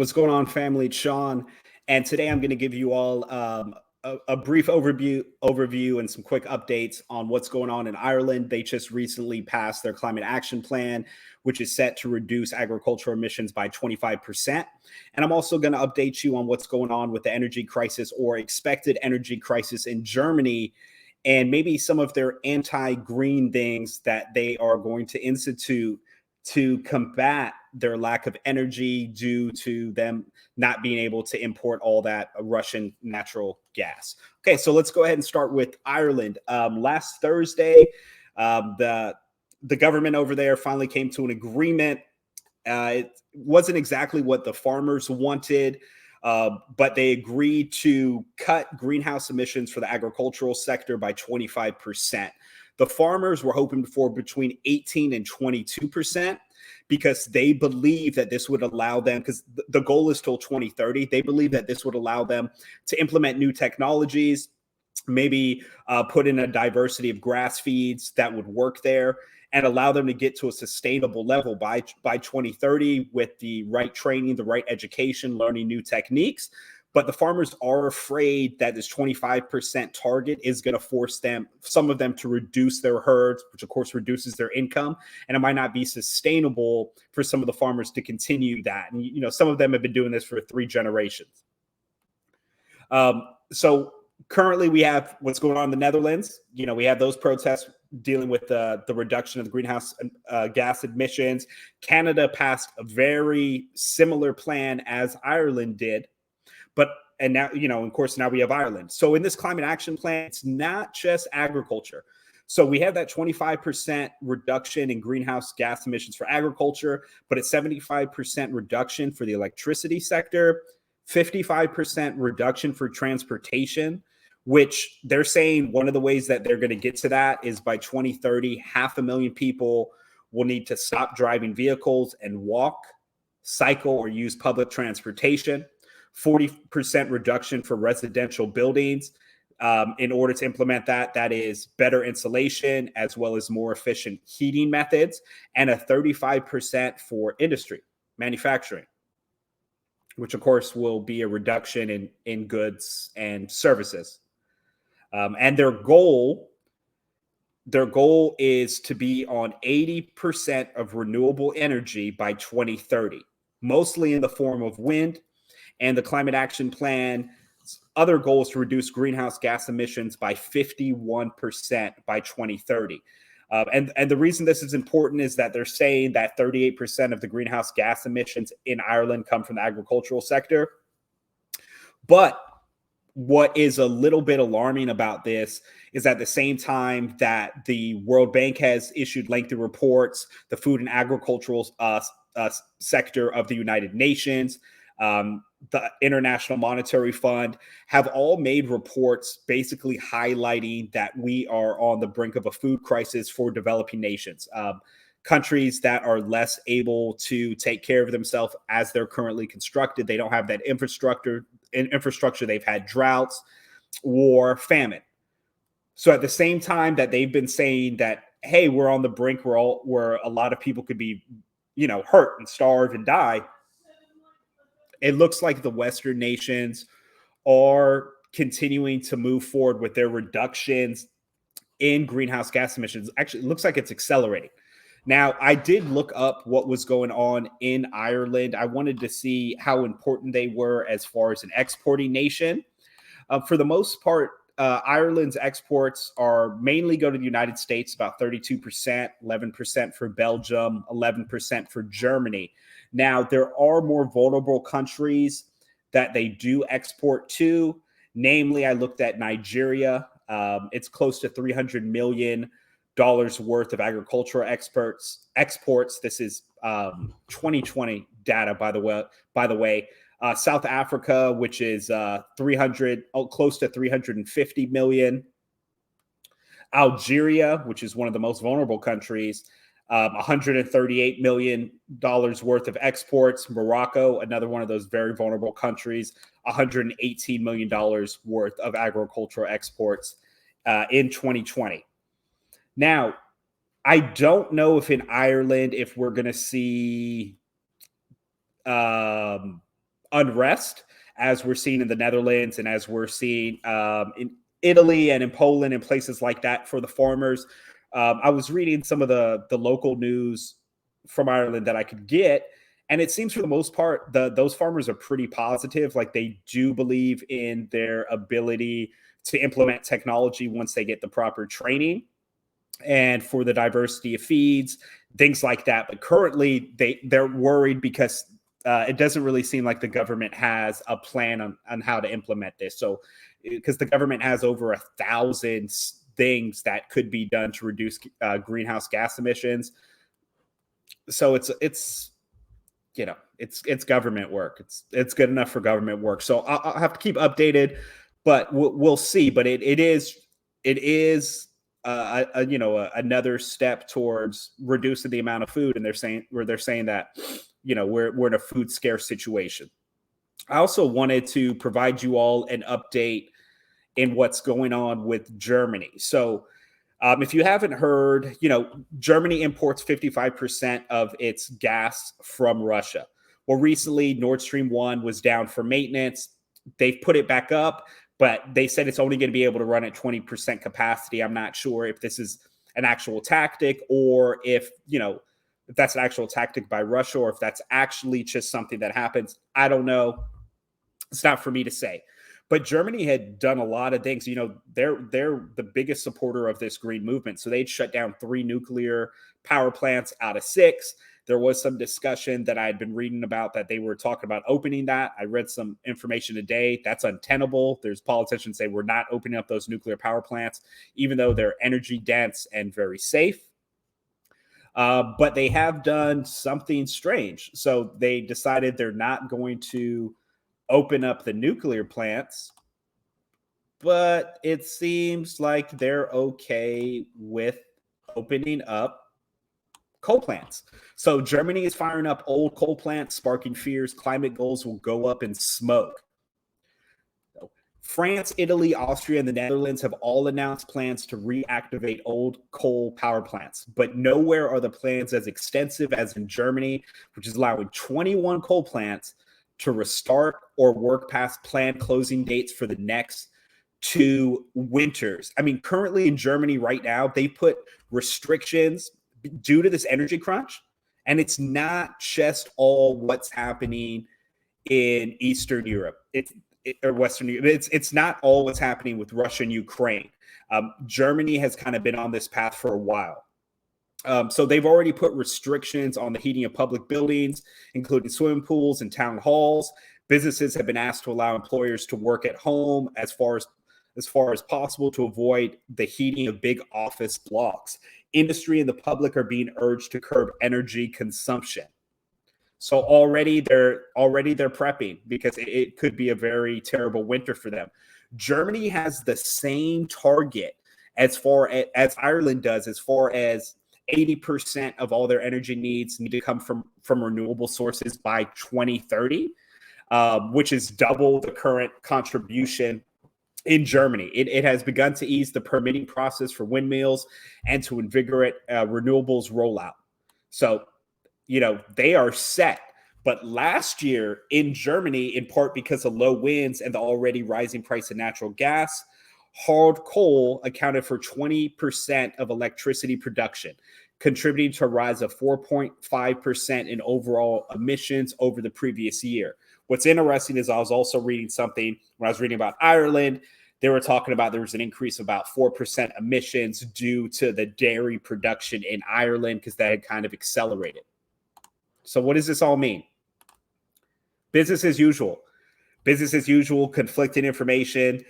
What's going on, family? It's Sean, and today I'm going to give you all a brief overview and some quick updates on what's going on in Ireland. They just recently passed their climate action plan, which is set to reduce agricultural emissions by 25%. And I'm also going to update you on what's going on with the energy crisis or expected energy crisis in Germany, and maybe some of their anti-green things that they are going to institute to combat their lack of energy due to them not being able to import all that Russian natural gas. Okay, so let's go ahead and start with Ireland. Last Thursday, the government over there finally came to an agreement. It wasn't exactly what the farmers wanted, but they agreed to cut greenhouse emissions for the agricultural sector by 25%. The farmers were hoping for between 18 and 22% because they believe that this would allow them, because the goal is till 2030, they believe that this would allow them to implement new technologies, maybe put in a diversity of grass feeds that would work there and allow them to get to a sustainable level by 2030 with the right training, the right education, learning new techniques. But the farmers are afraid that this 25% target is going to force some of them to reduce their herds, which of course reduces their income. And it might not be sustainable for some of the farmers to continue that. And, some of them have been doing this for 3 generations. So currently we have what's going on in the Netherlands. We have those protests dealing with the reduction of the greenhouse gas emissions. Canada passed a very similar plan as Ireland did. And now, of course, now we have Ireland. So in this climate action plan, it's not just agriculture. So we have that 25% reduction in greenhouse gas emissions for agriculture, but it's 75% reduction for the electricity sector, 55% reduction for transportation, which they're saying one of the ways that they're going to get to that is by 2030, 500,000 people will need to stop driving vehicles and walk, cycle, or use public transportation. 40% reduction for residential buildings. In order to implement that is better insulation as well as more efficient heating methods, and a 35% for industry, manufacturing, which of course will be a reduction in goods and services. And their goal is to be on 80% of renewable energy by 2030, mostly in the form of wind. And the climate action plan, other goals to reduce greenhouse gas emissions by 51% by 2030. And the reason this is important is that they're saying that 38% of the greenhouse gas emissions in Ireland come from the agricultural sector. But what is a little bit alarming about this is at the same time that the World Bank has issued lengthy reports, the food and agricultural sector of the United Nations, the International Monetary Fund have all made reports basically highlighting that we are on the brink of a food crisis for developing nations. Countries that are less able to take care of themselves as they're currently constructed. They don't have that infrastructure. They've had droughts, war, famine. So at the same time that they've been saying that, hey, we're on the brink where a lot of people could be, hurt and starve and die, it looks like the Western nations are continuing to move forward with their reductions in greenhouse gas emissions. Actually, it looks like it's accelerating. Now, I did look up what was going on in Ireland. I wanted to see how important they were as far as an exporting nation. For the most part, Ireland's exports are mainly go to the United States, about 32%, 11% for Belgium, 11% for Germany. Now, there are more vulnerable countries that they do export to. Namely, I looked at Nigeria. It's close to $300 million worth of agricultural exports. This is 2020 data, by the way. South Africa, which is close to 350 million. Algeria, which is one of the most vulnerable countries, $138 million worth of exports. Morocco, another one of those very vulnerable countries, $118 million worth of agricultural exports in 2020. Now, I don't know if in Ireland, if we're going to see unrest, as we're seeing in the Netherlands and as we're seeing in Italy and in Poland and places like that for the farmers. I was reading some of the local news from Ireland that I could get, and it seems for the most part those farmers are pretty positive. Like they do believe in their ability to implement technology once they get the proper training and for the diversity of feeds, things like that. But currently, they're worried because it doesn't really seem like the government has a plan on how to implement this. So, because the government has over 1,000 things that could be done to reduce greenhouse gas emissions. So it's it's government work. It's good enough for government work. So I'll have to keep updated, but we'll see. But it is another step towards reducing the amount of food, and they're saying that we're in a food scarce situation. I also wanted to provide you all an update in what's going on with Germany. So if you haven't heard, Germany imports 55% of its gas from Russia. Well, recently, Nord Stream 1 was down for maintenance. They've put it back up, but they said it's only going to be able to run at 20% capacity. I'm not sure if this is an actual tactic or if that's an actual tactic by Russia or if that's actually just something that happens. I don't know. It's not for me to say. But Germany had done a lot of things. They're the biggest supporter of this green movement. So they'd shut down 3 nuclear power plants out of 6. There was some discussion that I had been reading about that they were talking about opening that. I read some information today. That's untenable. There's politicians say we're not opening up those nuclear power plants, even though they're energy dense and very safe. But they have done something strange. So they decided they're not going to open up the nuclear plants, but it seems like they're okay with opening up coal plants. So Germany is firing up old coal plants, sparking fears climate goals will go up in smoke. France, Italy, Austria, and the Netherlands have all announced plans to reactivate old coal power plants, but nowhere are the plans as extensive as in Germany, which is allowing 21 coal plants to restart or work past planned closing dates for the next 2 winters. I mean, currently in Germany right now, they put restrictions due to this energy crunch, and it's not just all what's happening in Eastern Europe. Or Western Europe. It's not all what's happening with Russia and Ukraine. Germany has kind of been on this path for a while. So they've already put restrictions on the heating of public buildings, including swimming pools and town halls. Businesses have been asked to allow employers to work at home as far as possible to avoid the heating of big office blocks. Industry and the public are being urged to curb energy consumption. So already they're prepping because it could be a very terrible winter for them. Germany has the same target as far as Ireland does, as far as 80% of all their energy needs need to come from renewable sources by 2030, which is double the current contribution in Germany. It has begun to ease the permitting process for windmills and to invigorate renewables rollout. So, they are set. But last year in Germany, in part because of low winds and the already rising price of natural gas, hard coal accounted for 20% of electricity production, contributing to a rise of 4.5% in overall emissions over the previous year. What's interesting is I was also reading something when I was reading about Ireland. They were talking about there was an increase of about 4% emissions due to the dairy production in Ireland because that had kind of accelerated. So what does this all mean? Business as usual. Business as usual, conflicting information.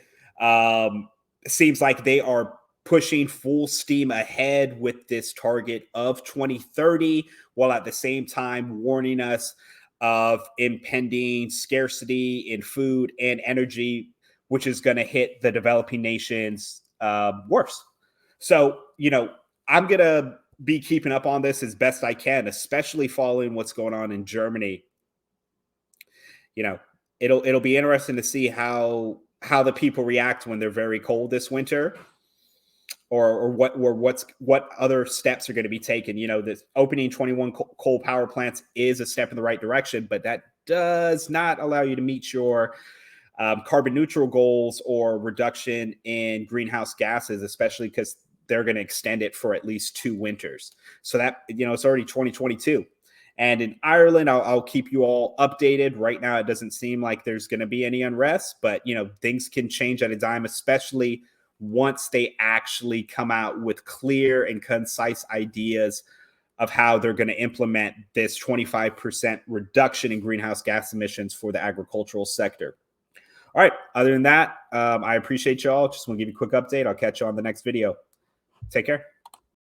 Seems like they are pushing full steam ahead with this target of 2030, while at the same time warning us of impending scarcity in food and energy, which is going to hit the developing nations worse. So, I'm going to be keeping up on this as best I can, especially following what's going on in Germany. It'll be interesting to see how the people react when they're very cold this winter, or what other steps are going to be taken. This opening 21 coal power plants is a step in the right direction, but that does not allow you to meet your carbon neutral goals or reduction in greenhouse gases, especially because they're going to extend it for at least 2 winters. So that, it's already 2022. And in Ireland, I'll keep you all updated. Right now, it doesn't seem like there's going to be any unrest, but things can change at a dime, especially once they actually come out with clear and concise ideas of how they're going to implement this 25% reduction in greenhouse gas emissions for the agricultural sector. All right. Other than that, I appreciate y'all. Just want to give you a quick update. I'll catch you on the next video. Take care.